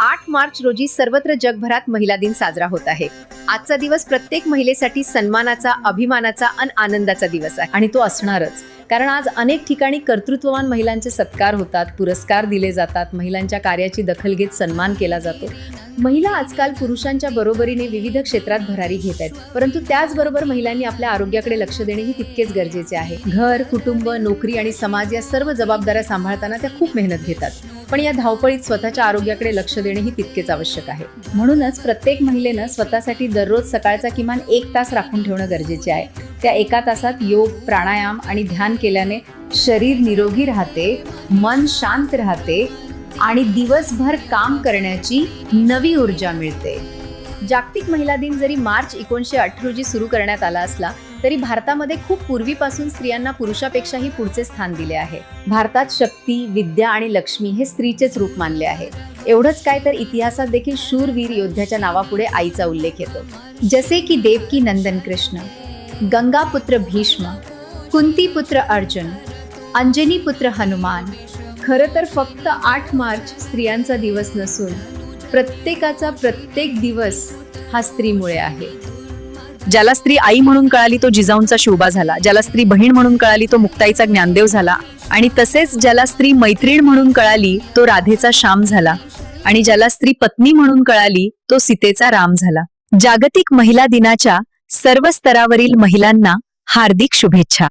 8 मार्च रोजी सर्वत्र जगभरात महिला दिन साजरा होत आहे। आजचा दिवस प्रत्येक महिलेसाठी सन्मानाचा, अभिमानाचा आणि आनंदाचा दिवस आहे आणि तो असणारच, कारण आज अनेक ठिकाणी कर्तृत्ववान महिलांचे सत्कार होतात, पुरस्कार दिले जातात, महिलांच्या कार्याची दखल घेत सन्मान केला जातो। महिला आजकाल पुरुषांच्या बरोबरीने विविध क्षेत्रात भरारी घेत आहेत, परंतु त्याचबरोबर महिलांनी आपल्या आरोग्याकडे लक्ष देणेही तितकेच गरजेचे आहे। घर, कुटुंब, नोकरी आणि समाज या सर्व जबाबदाऱ्या सांभाळताना त्या खूप मेहनत घेतात, पण या धावपळीत स्वतःच्या आरोग्याकडे लक्ष देणेही तितकेच आवश्यक आहे। म्हणूनच प्रत्येक महिलेनं स्वतःसाठी दररोज सकाळचा किमान 1 तास राखून ठेवणं गरजेचे आहे। त्या 1 तासात योग, प्राणायाम आणि ध्यान केल्याने शरीर निरोगी राहते, मन शांत राहते आणि दिवसभर काम करण्याची नवी ऊर्जा मिळते। जागतिक महिला दिन जरी मार्च 1908 रोजी सुरू करण्यात आला असला तरी भारतामध्ये खूप पूर्वीपासून स्त्रियांना पुरुषापेक्षाही पुढचे स्थान दिले आहे। भारतात शक्ती, विद्या आणि लक्ष्मी हे स्त्रीचेच रूप मानले आहे। एवढंच काय तर इतिहासात देखील शूरवीर योद्ध्याच्या नावापुढे आईचा उल्लेख येतो, जसे की देवकी नंदन कृष्ण, गंगा पुत्र भीष्म, कुंती पुत्र अर्जुन, अंजनी पुत्र हनुमान। खरं तर फक्त 8 मार्च स्त्रियांचा दिवस नसून प्रत्येकाचा प्रत्येक दिवस हा स्त्रीमुळे आहे। ज्याला स्त्री आई म्हणून कळाली तो जिजाऊंचा शिवबा झाला, ज्याला स्त्री बहीण म्हणून कळाली तो मुक्ताईचा ज्ञानदेव झाला, आणि तसेच ज्याला स्त्री मैत्रीण म्हणून कळाली तो राधेचा श्याम झाला, आणि ज्याला स्त्री पत्नी म्हणून कळाली तो सीतेचा राम झाला। जागतिक महिला दिनाच्या सर्व स्तरावरील महिलांना हार्दिक शुभेच्छा।